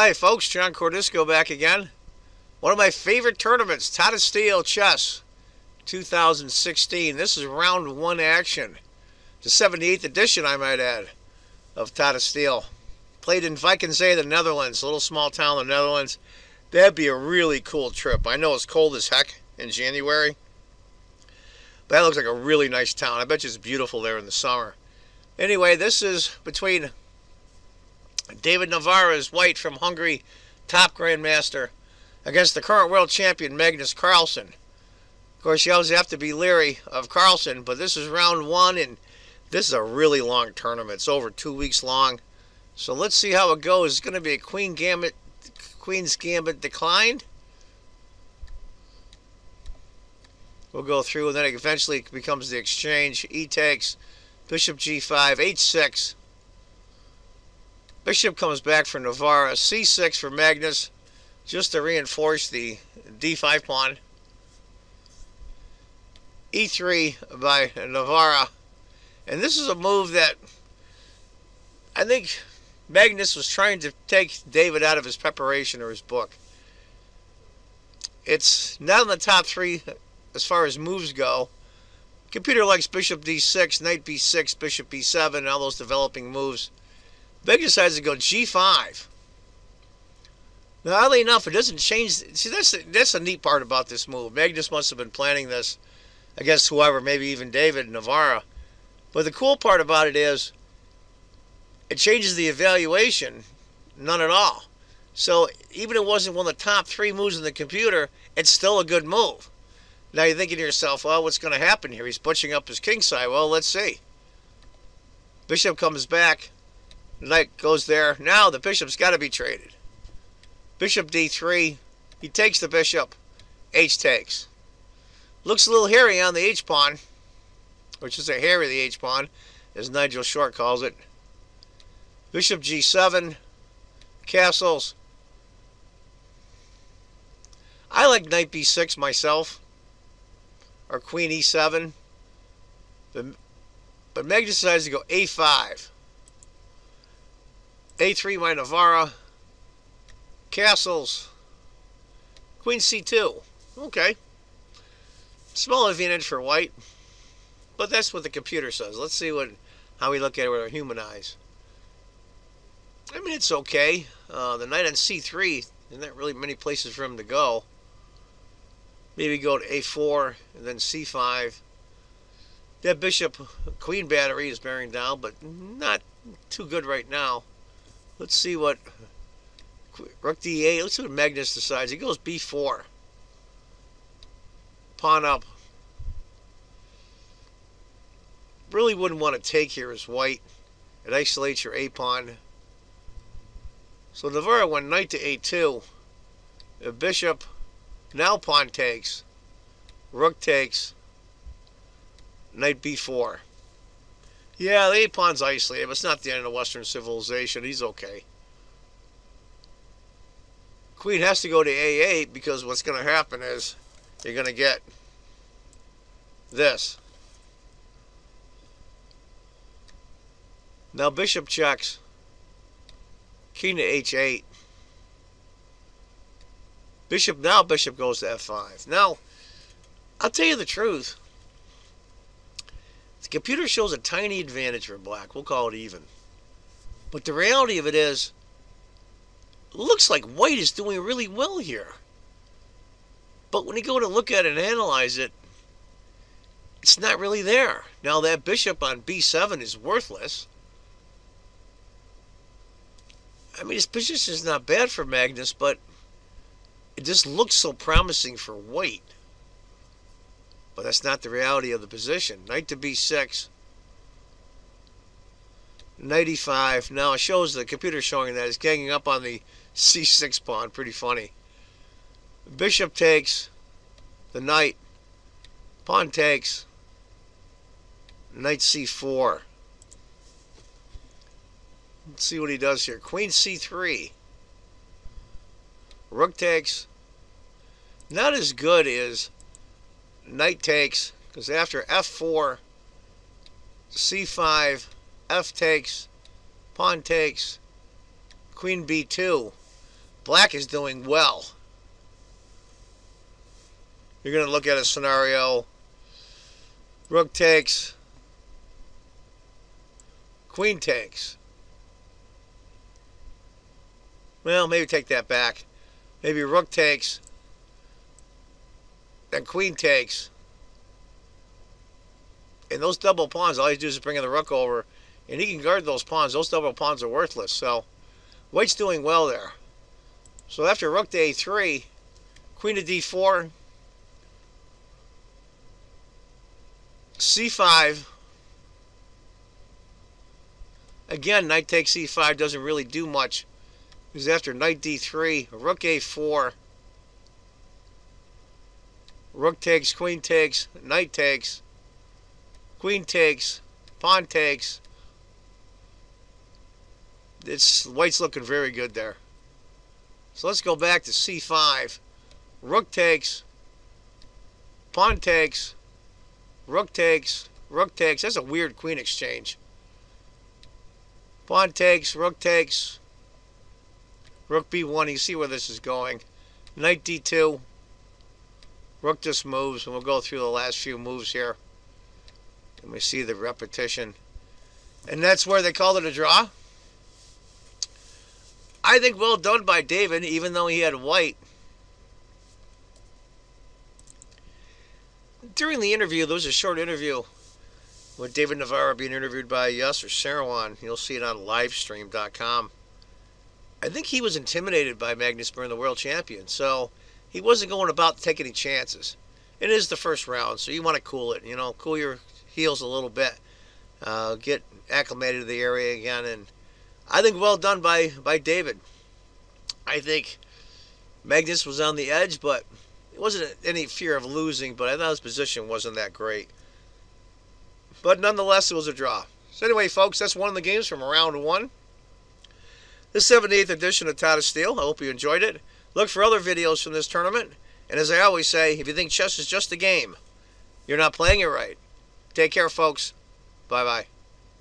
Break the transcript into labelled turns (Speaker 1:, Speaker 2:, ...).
Speaker 1: Hi folks, John Cordisco back again. One of my favorite tournaments, Tata Steel Chess 2016. This is round one action. The 78th edition, I might add, of Tata Steel. Played in Vikensee, the Netherlands, a little small town in the Netherlands. That'd be a really cool trip. I know it's cold as heck in January, but that looks like a really nice town. I bet you it's beautiful there in the summer. Anyway, this is between David Navara's white from Hungary, top grandmaster, against the current world champion Magnus Carlsen. Of course, you always have to be leery of Carlsen, but this is round one, and this is a really long tournament. It's over 2 weeks long. So let's see how it goes. It's going to be a Queen's Gambit declined. We'll go through, and then it eventually becomes the exchange. E takes, Bishop G5, H6. Bishop comes back for Navara, C6 for Magnus, just to reinforce the D5 pawn. E3 by Navara. And this is a move that I think Magnus was trying to take David out of his preparation or his book. It's not in the top three as far as moves go. Computer likes Bishop D6, Knight B6, Bishop B7, and all those developing moves. Magnus decides to go G5. Now, oddly enough, it doesn't change. See, that's a neat part about this move. Magnus must have been planning this against whoever, maybe even David Navara. But the cool part about it is it changes the evaluation. None at all. So even if it wasn't one of the top three moves in the computer, it's still a good move. Now you're thinking to yourself, well, what's going to happen here? He's butching up his king side. Well, let's see. Bishop comes back. Knight goes there. Now the bishop's got to be traded. Bishop D3. He takes the bishop. H takes. Looks a little hairy on the H pawn, which is a hairy the H pawn, as Nigel Short calls it. Bishop G7. Castles. I like Knight B6 myself, or Queen E7. But Meg decides to go A5. A3 by Navara. Castles. Queen C2. Okay. Small advantage for white. But that's what the computer says. Let's see how we look at it with our human eyes. I mean, it's okay. The knight on C3, there's not really many places for him to go. Maybe go to A4 and then C5. That bishop queen battery is bearing down, but not too good right now. Let's see what Rook D8. Let's see what Magnus decides. He goes B4. Pawn up. Really wouldn't want to take here as white. It isolates your A pawn. So Navara went knight to A2. The bishop now pawn takes. Rook takes. Knight B4. Yeah, the A pawn's isolated, but it's not the end of Western civilization. He's okay. Queen has to go to A8 because what's going to happen is you're going to get this. Now bishop checks. King to H8. Bishop goes to F5. Now, I'll tell you the truth. The computer shows a tiny advantage for black. We'll call it even. But the reality of it is, it looks like white is doing really well here. But when you go to look at it and analyze it, it's not really there. Now that bishop on B7 is worthless. I mean, his position is not bad for Magnus, but it just looks so promising for white. But that's not the reality of the position. Knight to B6. Knight E5. Now it shows the computer showing that it's ganging up on the C6 pawn. Pretty funny. Bishop takes. The knight. Pawn takes. Knight C4. Let's see what he does here. Queen C3. Rook takes. Not as good as knight takes, because after F4, C5, F takes, pawn takes, Queen B2. Black is doing well. You're going to look at a scenario. Rook takes. Queen takes. Well, maybe take that back. Maybe rook takes. Then queen takes. And those double pawns, all he do is bring the rook over. And he can guard those pawns. Those double pawns are worthless. So, white's doing well there. So after rook to a3, queen to d4, c5. Again, knight takes c5 doesn't really do much. Because after knight d3, rook a4, rook takes, queen takes, knight takes, queen takes, pawn takes. White's looking very good there. So let's go back to c5. Rook takes, pawn takes, rook takes, rook takes. That's a weird queen exchange. Pawn takes, rook takes, rook b1. You see where this is going. Knight d2. Rook just moves, and we'll go through the last few moves here. And we see the repetition. And that's where they called it a draw. I think well done by David, even though he had white. During the interview, there was a short interview with David Navara being interviewed by Yasser Seirawan. You'll see it on livestream.com. I think he was intimidated by Magnus Byrne, the world champion, so he wasn't going about to take any chances. It is the first round, so you want to cool it, cool your heels a little bit. Get acclimated to the area again, and I think well done by David. I think Magnus was on the edge, but it wasn't any fear of losing, but I thought his position wasn't that great. But nonetheless, it was a draw. So anyway, folks, that's one of the games from round one. This 78th edition of Tata Steel. I hope you enjoyed it. Look for other videos from this tournament. And as I always say, if you think chess is just a game, you're not playing it right. Take care, folks. Bye-bye.